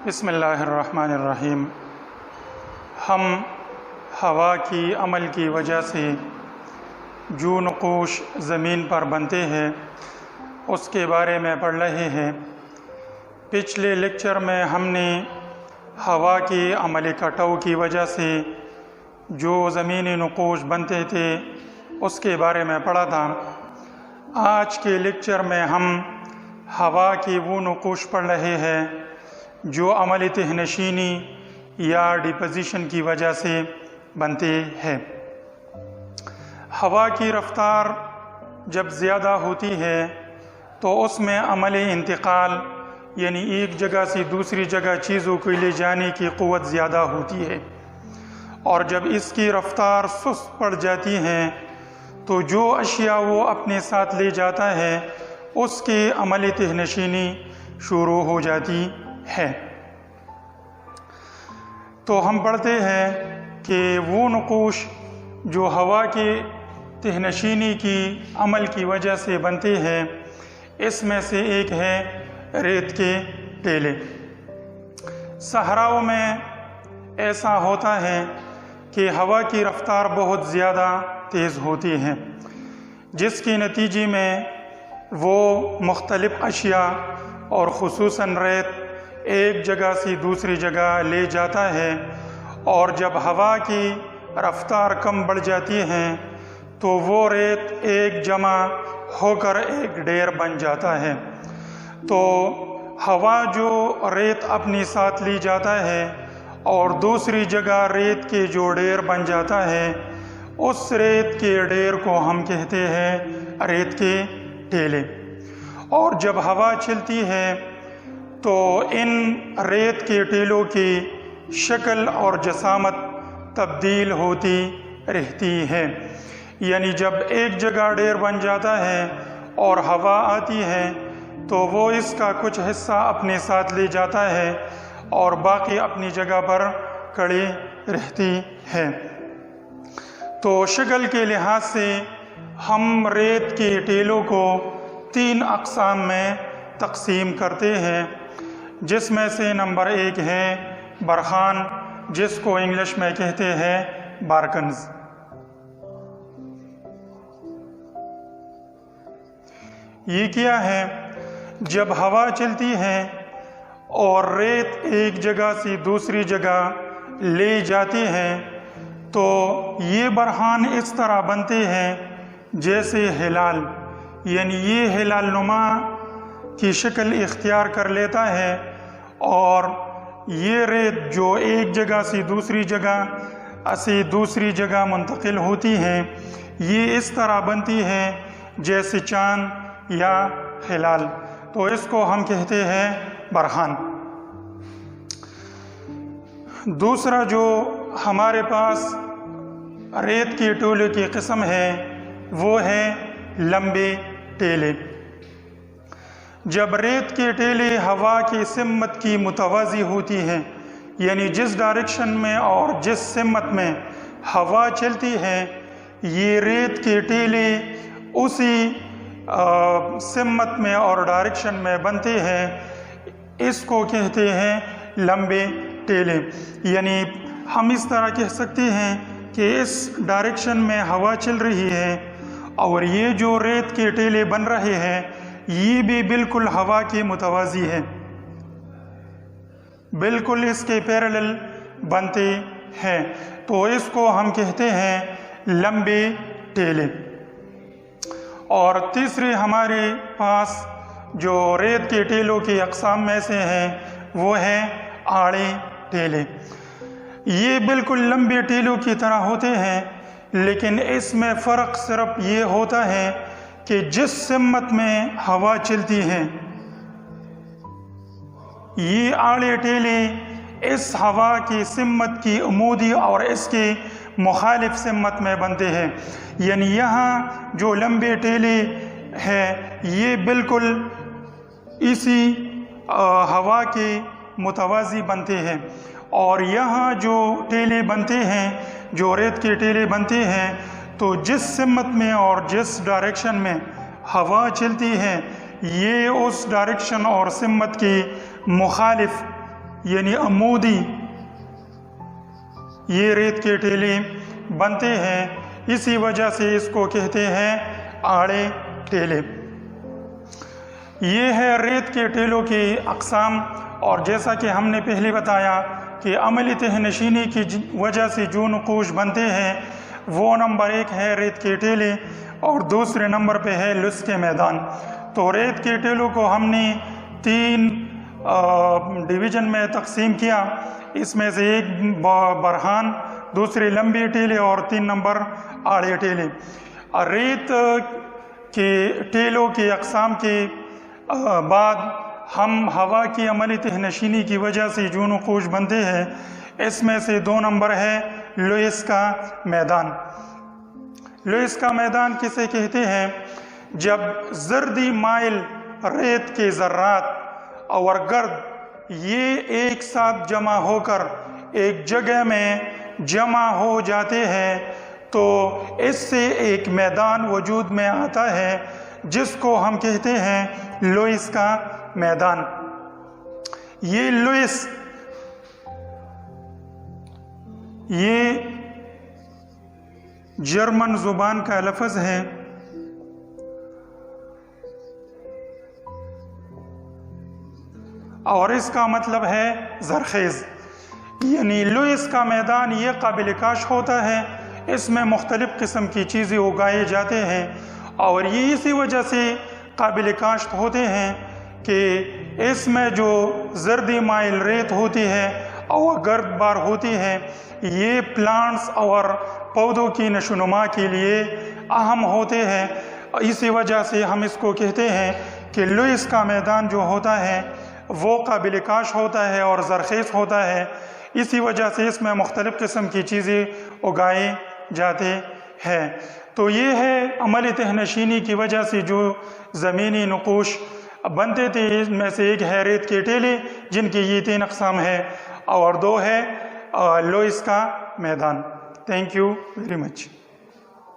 بسم اللہ الرحمن الرحیم۔ ہم ہوا کی عمل کی وجہ سے جو نقوش زمین پر بنتے ہیں اس کے بارے میں پڑھ رہے ہیں۔ پچھلے لیکچر میں ہم نے ہوا کے عمل کٹاؤ کی وجہ سے جو زمینی نقوش بنتے تھے اس کے بارے میں پڑھا تھا۔ آج کے لیکچر میں ہم ہوا کی وہ نقوش پڑھ رہے ہیں جو عمل تہنشینی یا ڈیپوزیشن کی وجہ سے بنتے ہیں۔ ہوا کی رفتار جب زیادہ ہوتی ہے تو اس میں عمل انتقال یعنی ایک جگہ سے دوسری جگہ چیزوں کو لے جانے کی قوت زیادہ ہوتی ہے، اور جب اس کی رفتار سست پڑ جاتی ہے تو جو اشیاء وہ اپنے ساتھ لے جاتا ہے اس کے عمل تہنشینی شروع ہو جاتی ہے۔ تو ہم پڑھتے ہیں کہ وہ نقوش جو ہوا کے تہنشینی کی عمل کی وجہ سے بنتے ہیں، اس میں سے ایک ہے ریت کے ٹیلے۔ صحراؤں میں ایسا ہوتا ہے کہ ہوا کی رفتار بہت زیادہ تیز ہوتی ہے، جس کے نتیجے میں وہ مختلف اشیاء اور خصوصاً ریت ایک جگہ سے دوسری جگہ لے جاتا ہے، اور جب ہوا کی رفتار کم بڑھ جاتی ہے تو وہ ریت ایک جمع ہو کر ایک ڈھیر بن جاتا ہے۔ تو ہوا جو ریت اپنے ساتھ لی جاتا ہے اور دوسری جگہ ریت کے جو ڈھیر بن جاتا ہے، اس ریت کے ڈھیر کو ہم کہتے ہیں ریت کے ٹیلے۔ اور جب ہوا چلتی ہے تو ان ریت کے ٹیلوں کی شکل اور جسامت تبدیل ہوتی رہتی ہے، یعنی جب ایک جگہ ڈھیر بن جاتا ہے اور ہوا آتی ہے تو وہ اس کا کچھ حصہ اپنے ساتھ لے جاتا ہے اور باقی اپنی جگہ پر کھڑی رہتی ہے۔ تو شکل کے لحاظ سے ہم ریت کے ٹیلوں کو 3 اقسام میں تقسیم کرتے ہیں، جس میں سے نمبر 1 ہے برہان، جس کو انگلش میں کہتے ہیں بارکنز۔ یہ کیا ہے؟ جب ہوا چلتی ہے اور ریت ایک جگہ سے دوسری جگہ لے جاتی ہے تو یہ برہان اس طرح بنتے ہیں جیسے ہلال، یعنی یہ ہلال نما کی شکل اختیار کر لیتا ہے، اور یہ ریت جو ایک جگہ سے دوسری جگہ منتقل ہوتی ہے، یہ اس طرح بنتی ہے جیسے چاند یا ہلال، تو اس کو ہم کہتے ہیں برہان۔ دوسرا جو ہمارے پاس ریت کے ٹیلے کی قسم ہے وہ ہے لمبے ٹیلے۔ جب ریت کے ٹیلے ہوا کی سمت کی متوازی ہوتی ہے، یعنی جس ڈائریکشن میں اور جس سمت میں ہوا چلتی ہے، یہ ریت کے ٹیلے اسی سمت میں اور ڈائریکشن میں بنتے ہیں، اس کو کہتے ہیں لمبے ٹیلے۔ یعنی ہم اس طرح کہہ سکتے ہیں کہ اس ڈائریکشن میں ہوا چل رہی ہے اور یہ جو ریت کے ٹیلے بن رہے ہیں یہ بھی بالکل ہوا کے متوازی ہے، بالکل اس کے پیرالل بنتے ہیں، تو اس کو ہم کہتے ہیں لمبے ٹیلے۔ اور تیسرے ہمارے پاس جو ریت کے ٹیلوں کی اقسام میں سے ہیں وہ ہیں آڑے ٹیلے۔ یہ بالکل لمبے ٹیلوں کی طرح ہوتے ہیں، لیکن اس میں فرق صرف یہ ہوتا ہے کہ جس سمت میں ہوا چلتی ہے، یہ آڑے ٹیلے اس ہوا کی سمت کی عمودی اور اس کے مخالف سمت میں بنتے ہیں، یعنی یہاں جو لمبے ٹیلے ہیں یہ بالکل اسی ہوا کے متوازی بنتے ہیں، اور یہاں جو ٹیلے بنتے ہیں، جو ریت کے ٹیلے بنتے ہیں، تو جس سمت میں اور جس ڈائریکشن میں ہوا چلتی ہے یہ اس ڈائریکشن اور سمت کی مخالف یعنی عمودی یہ ریت کے ٹیلے بنتے ہیں، اسی وجہ سے اس کو کہتے ہیں آڑے ٹیلے۔ یہ ہے ریت کے ٹیلوں کی اقسام، اور جیسا کہ ہم نے پہلے بتایا کہ عملی تہ نشینی کی وجہ سے جو نقوش بنتے ہیں وہ نمبر 1 ہے ریت کے ٹیلے، اور دوسرے نمبر پہ ہے لس کے میدان۔ تو ریت کے ٹیلوں کو ہم نے 3 ڈویژن میں تقسیم کیا، اس میں سے ایک برہان، دوسرے لمبے ٹیلے، اور 3 نمبر آڑے ٹیلے۔ ریت کے ٹیلوں کی اقسام کے بعد ہم ہوا کی عملی تہ نشینی کی وجہ سے جو نقوش بنتے ہیں اس میں سے 2 نمبر ہے لوئس کا میدان۔ لوئس کا میدان کسے کہتے ہیں؟ جب زردی مائل ریت کے ذرات اور گرد یہ ایک ساتھ جمع ہو کر ایک جگہ میں جمع ہو جاتے ہیں تو اس سے ایک میدان وجود میں آتا ہے جس کو ہم کہتے ہیں لوئس کا میدان۔ یہ لوئس یہ جرمن زبان کا لفظ ہے، اور اس کا مطلب ہے زرخیز۔ یعنی لوئس کا میدان یہ قابل کاشت ہوتا ہے، اس میں مختلف قسم کی چیزیں اگائے جاتے ہیں، اور یہ اسی وجہ سے قابل کاشت ہوتے ہیں کہ اس میں جو زردی مائل ریت ہوتی ہے اور گرد بار ہوتی ہے یہ پلانٹس اور پودوں کی نشو و نما کے لیے اہم ہوتے ہیں۔ اسی وجہ سے ہم اس کو کہتے ہیں کہ لوئس کا میدان جو ہوتا ہے وہ قابل کاشت ہوتا ہے اور زرخیز ہوتا ہے، اسی وجہ سے اس میں مختلف قسم کی چیزیں اگائے جاتے ہیں۔ تو یہ ہے عملی تہ نشینی کی وجہ سے جو زمینی نقوش بنتے تھے، اس میں سے ایک ہے ریت کے ٹیلے جن کی یہ 3 اقسام ہے، اور 2 ہے لوئس کا میدان۔ Thank you very much.